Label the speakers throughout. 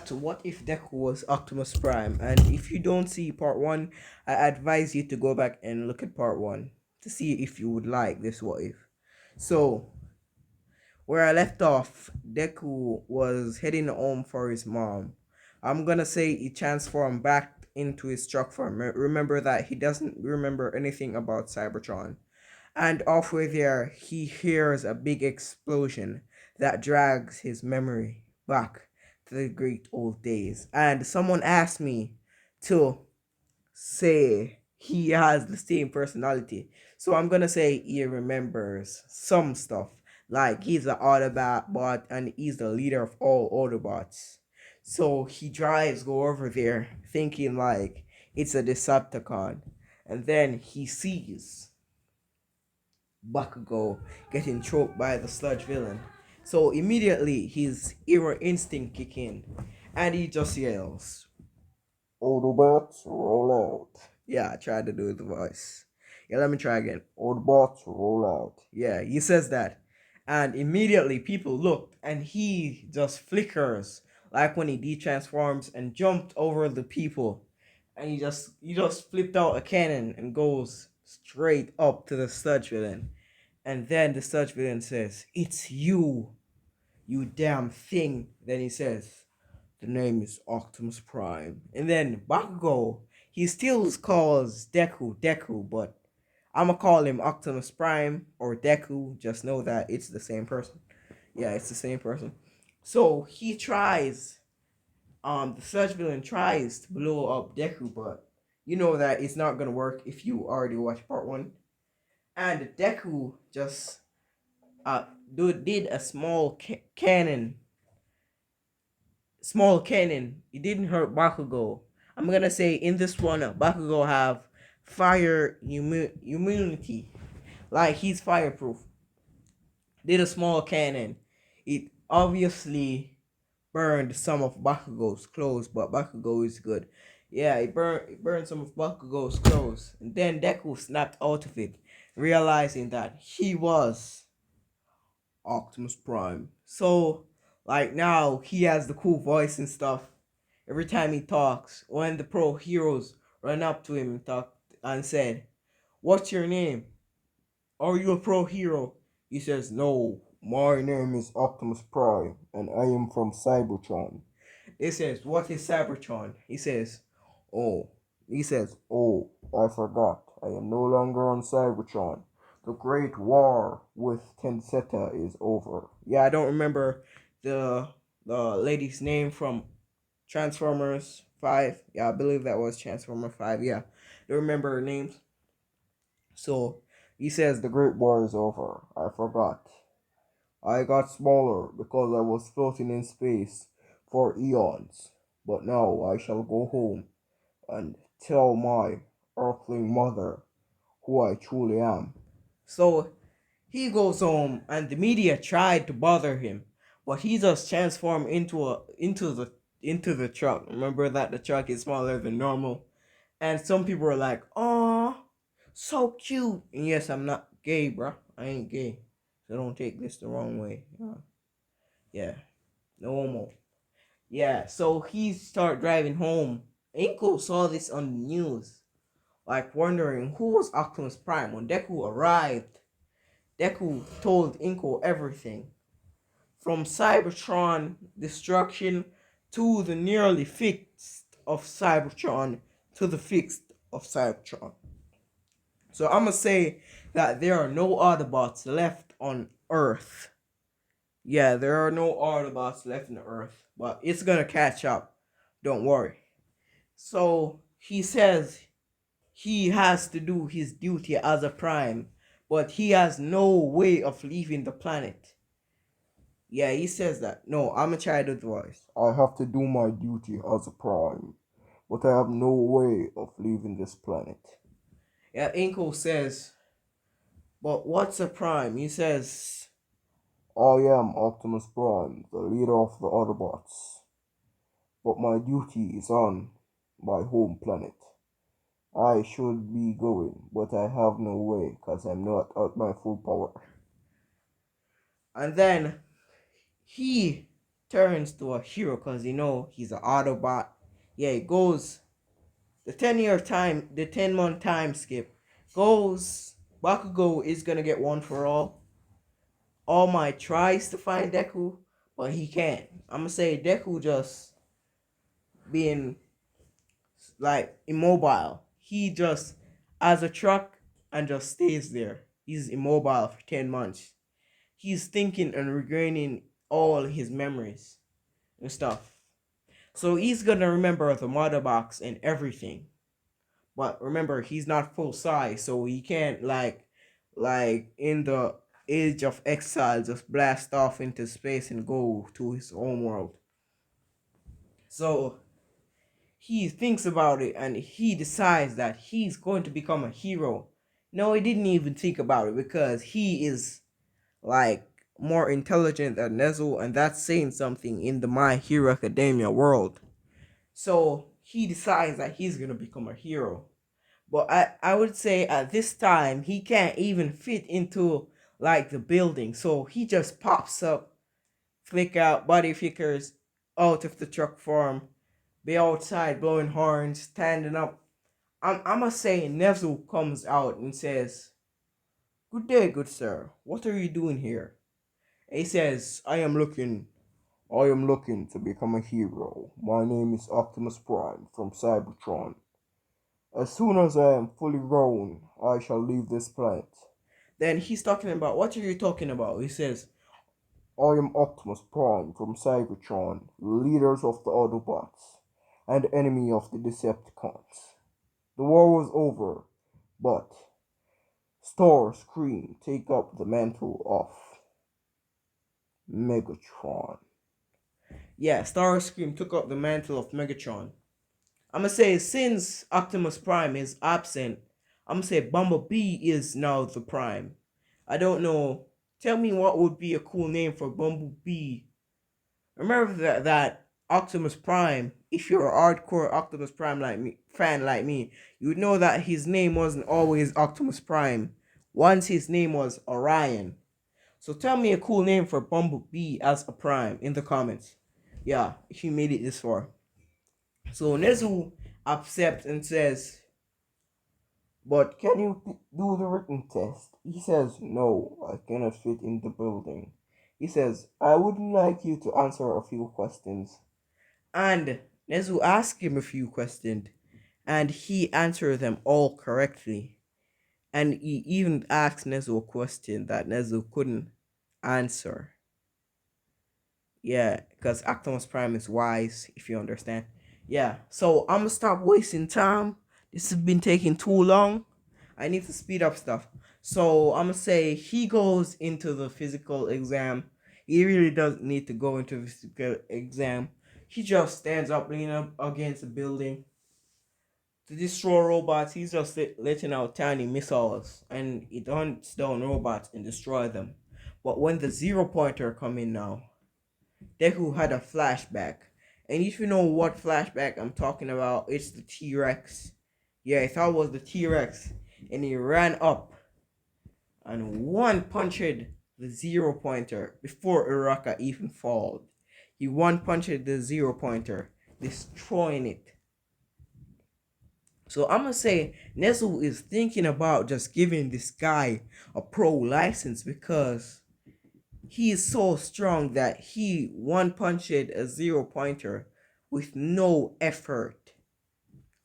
Speaker 1: react to what if Deku was Optimus Prime. And if you don't see part one, I advise you to go back and look at part one to see if you would like this what if. So, where I left off, Deku was heading home for his mom. I'm gonna say he transformed back into his truck form. Remember that he doesn't remember anything about Cybertron. And halfway there, he hears a big explosion that drags his memory back to the great old days. And someone asked me to say he has the same personality. So I'm gonna say he remembers some stuff. Like he's an Autobot bot and he's the leader of all Autobots. So he drives go over there thinking like it's a Decepticon. And then he sees Bakugo getting choked by the sludge villain. So immediately his hero instinct kick in and he just yells, Autobots, roll out. Yeah, I tried to do the voice. Yeah, let me try again. Autobots, roll out. Yeah, he says that. And immediately people looked and he just flickers like when he detransforms and jumped over the people. And he just flipped out a cannon and goes straight up to the sludge villain. And then the sludge villain says, It's you, you damn thing. Then he says, The name is Optimus Prime. And then Bakugo, he still calls Deku Deku, but I'ma call him Optimus Prime or Deku. Just know that it's the same person. Yeah, it's the same person. So he tries, the sludge villain tries to blow up Deku, but you know that it's not gonna work if you already watched part one. And Deku just uh did a small cannon. It didn't hurt Bakugo. I'm gonna say in this one, Bakugo have fire immunity, like he's fireproof. Did a small cannon. It obviously burned some of Bakugo's clothes, but Bakugo is good. Yeah, it burned some of Bakugo's clothes, and then Deku snapped out of it, realizing that he was Optimus Prime. So, like now, he has the cool voice and stuff. Every time he talks, when the pro heroes run up to him and talk and said, "What's your name? Are you a pro hero?" He says, "No, my name is Optimus Prime, and I am from Cybertron." He says, "What is Cybertron?" "Oh." He says, "Oh, I forgot. I am no longer on Cybertron. The Great War with Tenseta is over." Yeah, I don't remember the lady's name from Transformers 5. Yeah, I believe that was Transformer 5. Yeah, don't remember her names. So he says, "The Great War is over. I forgot. I got smaller because I was floating in space for eons. But now I shall go home and tell my earthling mother who I truly am." So he goes home and the media tried to bother him, but he just transformed into the truck. Remember that the truck is smaller than normal? And some people are like, "Oh, so cute." And yes, I'm not gay, bro. I ain't gay. So don't take this the wrong way. Yeah. No homo. Yeah, so he started driving home. Inko saw this on the news, like wondering who was Optimus Prime. When Deku arrived, Deku told Inko everything. From Cybertron destruction to the nearly fixed of Cybertron to the fixed of Cybertron. So I'm gonna say that there are no Autobots left on Earth. Yeah, there are no Autobots left on Earth, but it's gonna catch up. Don't worry. So he says he has to do his duty as a Prime, but he has no way of leaving the planet. Yeah, he says that. No, I'm a child of the voice. "I have to do my duty as a Prime, but I have no way of leaving this planet." Yeah, Inko says, "But what's a Prime?" He says, "I am Optimus Prime, the leader of the Autobots, but my duty is on my home planet. I should be going, but I have no way because I'm not at my full power." And then he turns to a hero because he's an autobot. Yeah, it goes the 10-month time skip goes. Bakugo is gonna get one for all. All Might tries to find Deku, but he can't. I'm gonna say Deku just being like immobile. He just as a truck and just stays there. He's immobile for 10 months. He's thinking and regaining all his memories and stuff. So he's gonna remember the mother box and everything. But remember, he's not full size, so he can't like in the age of exile just blast off into space and go to his home world. So he thinks about it and he decides that he's going to become a hero. No, he didn't even think about it because he is like more intelligent than Nezu, and that's saying something in the My Hero Academia world. So he decides that he's gonna become a hero. But I would say at this time he can't even fit into like the building. So he just pops up, flick out body flickers out of the truck form, be outside blowing horns, standing up. I'ma say Nezu comes out and says, "Good day, good sir. What are you doing here?" He says, I am looking to become a hero. My name is Optimus Prime from Cybertron. As soon as I am fully grown, I shall leave this planet. Then he's talking about, what are you talking about? He says, I am Optimus Prime from Cybertron, leaders of the Autobots, and enemy of the Decepticons. The war was over, but Starscream take up the mantle of Megatron. Yeah, Starscream took up the mantle of Megatron. I'm gonna say since Optimus Prime is absent, I'm gonna say Bumblebee is now the Prime. I don't know. Tell me what would be a cool name for Bumblebee. Remember that Optimus Prime. If you're a hardcore Optimus Prime like me, you would know that his name wasn't always Optimus Prime. Once his name was Orion. So tell me a cool name for Bumblebee as a Prime in the comments. Yeah, if you made it this far. So Nezu accepts and says, but can you do the written test? He says, no, I cannot fit in the building. He says, I would like you to answer a few questions. And Nezu asked him a few questions, and he answered them all correctly. And he even asked Nezu a question that Nezu couldn't answer. Yeah, because Optimus Prime is wise, if you understand. Yeah, so I'm gonna stop wasting time. This has been taking too long. I need to speed up stuff. So I'm gonna say he goes into the physical exam. He really doesn't need to go into the physical exam. He just stands up, leaning up against the building to destroy robots. He's just letting out tiny missiles, and it hunts down robots and destroy them. But when the zero pointer come in now, Deku had a flashback. And if you know what flashback I'm talking about, it's the T-Rex. Yeah, I thought it was the T-Rex. And he ran up and one punched the zero pointer before Uraka even falled. He one punched the zero pointer, destroying it. So I'm gonna say Nezu is thinking about just giving this guy a pro license because he is so strong that he one punched a zero pointer with no effort,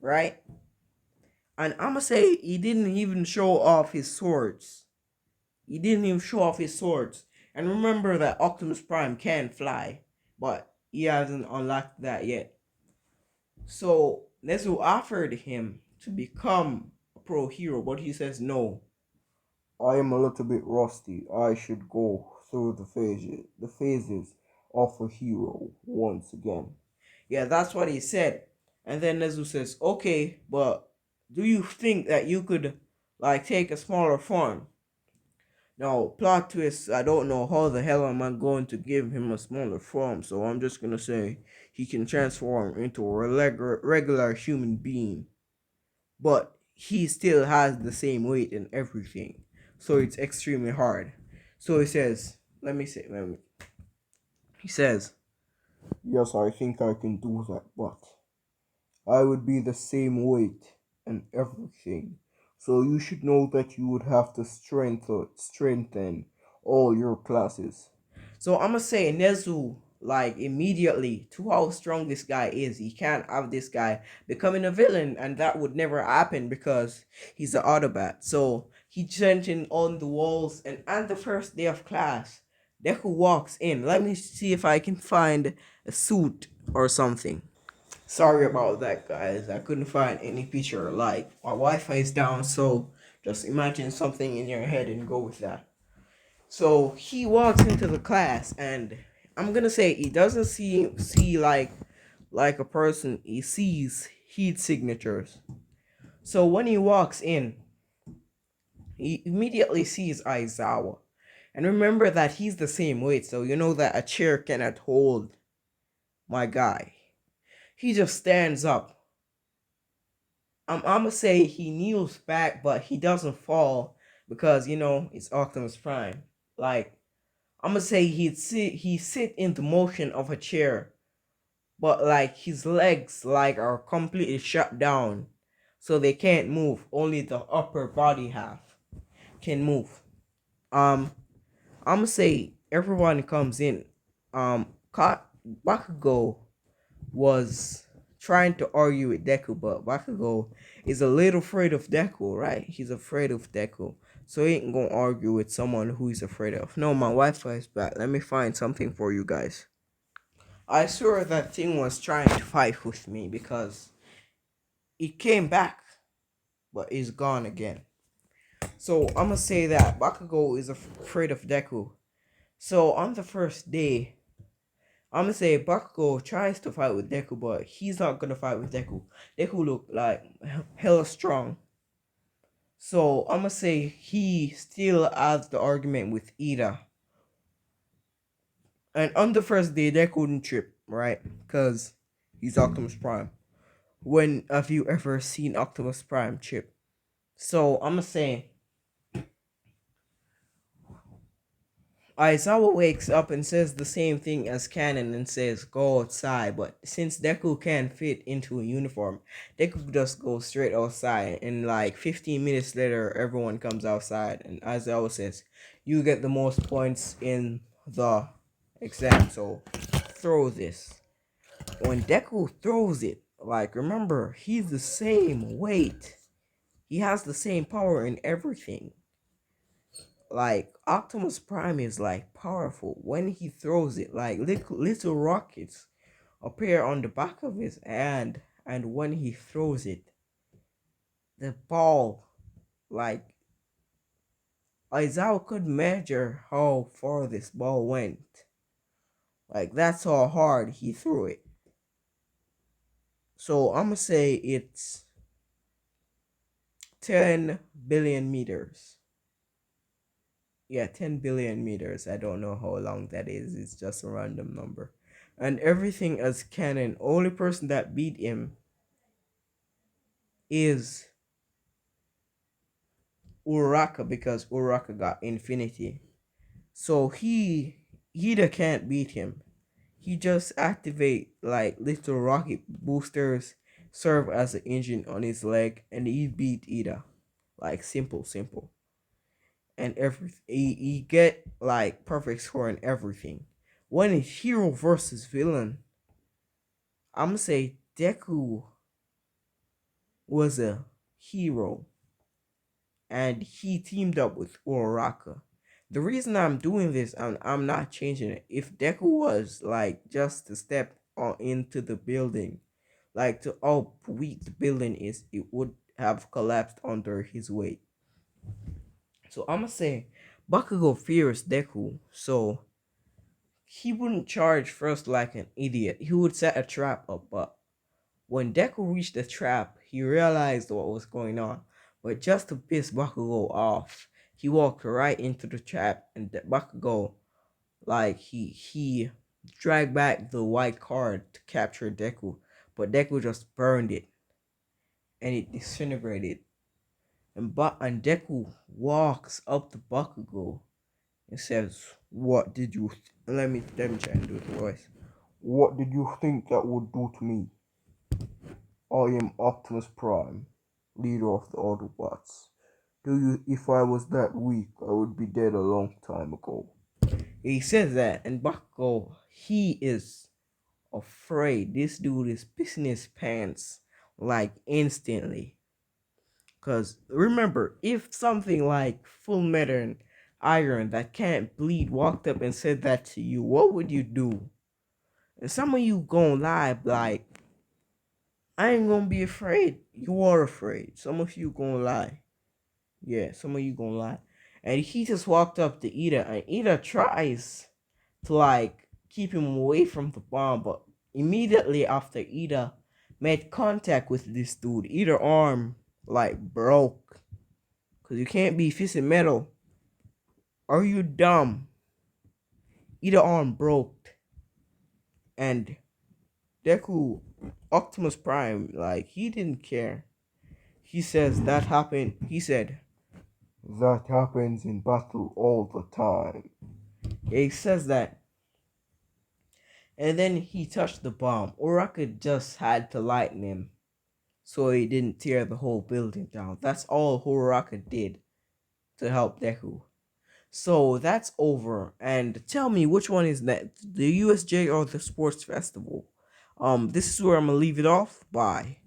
Speaker 1: right? And I'ma say he didn't even show off his swords. He didn't even show off his swords. And remember that Optimus Prime can fly, but he hasn't unlocked that yet. So Nezu offered him to become a pro hero, but he says no. I am a little bit rusty. I should go through the phases of a hero once again. Yeah, that's what he said. And then Nezu says, okay, but do you think that you could like take a smaller form? Now, plot twist, I don't know how the hell am I going to give him a smaller form, so I'm just gonna say he can transform into a regular human being. But he still has the same weight and everything. So it's extremely hard. So he says, he says, Yes, I think I can do that, but I would be the same weight and everything. So you should know that you would have to strengthen all your classes. So I'm gonna say Nezu, like immediately to how strong this guy is. He can't have this guy becoming a villain, and that would never happen because he's an Autobot. So he chanting on the walls, and on the first day of class, Deku walks in. Let me see if I can find a suit or something. Sorry about that, guys. I couldn't find any picture. Like, my Wi-Fi is down, so just imagine something in your head and go with that. So he walks into the class, and I'm gonna say he doesn't see like a person. He sees heat signatures. So when he walks in, he immediately sees Aizawa. And remember that he's the same weight, so you know that a chair cannot hold my guy. He just stands up. I'm gonna say he kneels back, but he doesn't fall because you know it's Optimus Prime. Like I'm gonna say he sit in the motion of a chair, but like his legs like are completely shut down, so they can't move. Only the upper body half can move. Um, I'm gonna say everyone comes in. Bakugo was trying to argue with Deku, but Bakugo is a little afraid of Deku, right? He's afraid of Deku. So he ain't gonna argue with someone who he's afraid of. No, my Wi-Fi is back. Let me find something for you guys. I swear that thing was trying to fight with me because it came back, but it's gone again. So I'm gonna say that Bakugo is afraid of Deku. So on the first day, I'm gonna say Bakugo tries to fight with Deku, but he's not gonna fight with Deku. Deku look like hella strong. So I'm gonna say he still has the argument with Ida. And on the first day, Deku wouldn't trip, right? Because he's Optimus Prime. When have you ever seen Optimus Prime trip? So I'm gonna say Aizawa wakes up and says the same thing as Canon and says, go outside. But since Deku can't fit into a uniform, Deku just goes straight outside. And like 15 minutes later, everyone comes outside. And Aizawa says, you get the most points in the exam, so throw this. When Deku throws it, like remember, he's the same weight. He has the same power in everything. Like Optimus Prime is like powerful when he throws it. Like little rockets appear on the back of his hand, and when he throws it, the ball like Aizawa could measure how far this ball went. Like that's how hard he threw it. So I'm gonna say it's 10 billion meters. Yeah, 10 billion meters. I don't know how long that is. It's just a random number. And everything as canon. Only person that beat him is Uraka because Uraka got infinity. So Hida can't beat him. He just activate like little rocket boosters serve as an engine on his leg and he beat Ida. Like simple. And he get like perfect score and everything. When it's hero versus villain, I'm gonna say Deku was a hero and he teamed up with Uraraka. The reason I'm doing this, I'm not changing it. If Deku was like just to step on into the building, like to how weak the building is, it would have collapsed under his weight. So I'm gonna say Bakugo fears Deku, so he wouldn't charge first like an idiot. He would set a trap up, but when Deku reached the trap, he realized what was going on. But just to piss Bakugo off, he walked right into the trap, and Bakugo, like he dragged back the white card to capture Deku, but Deku just burned it, and it disintegrated. And Deku walks up to Bakugo and says, "What did you? Let me try and do the voice.
Speaker 2: What did you think that would do to me? I am Optimus Prime, leader of the Autobots. If I was that weak, I would be dead a long time ago.
Speaker 1: He says that, and Bakugo, he is afraid. This dude is pissing his pants like instantly. Cause remember, if something like Full Metal and Iron that can't bleed walked up and said that to you, what would you do? And some of you gonna lie like, I ain't gonna be afraid. You are afraid. Some of you gonna lie. Yeah, some of you gonna lie. And he just walked up to Ida, and Ida tries to like keep him away from the bomb, but immediately after Ida made contact with this dude, Ida arm like broke. Cause you can't be fisting metal. Are you dumb? Ida arm broke. And Deku, Optimus Prime, like he didn't care. He says that happened. He said
Speaker 2: That happens in battle all the time.
Speaker 1: he says that, and then he touched the bomb. Uraka just had to lighten him so he didn't tear the whole building down. That's all Uraka did to help Deku. So that's over. And tell me which one is next, the USJ or the sports festival? This is where I'm gonna leave it off. Bye.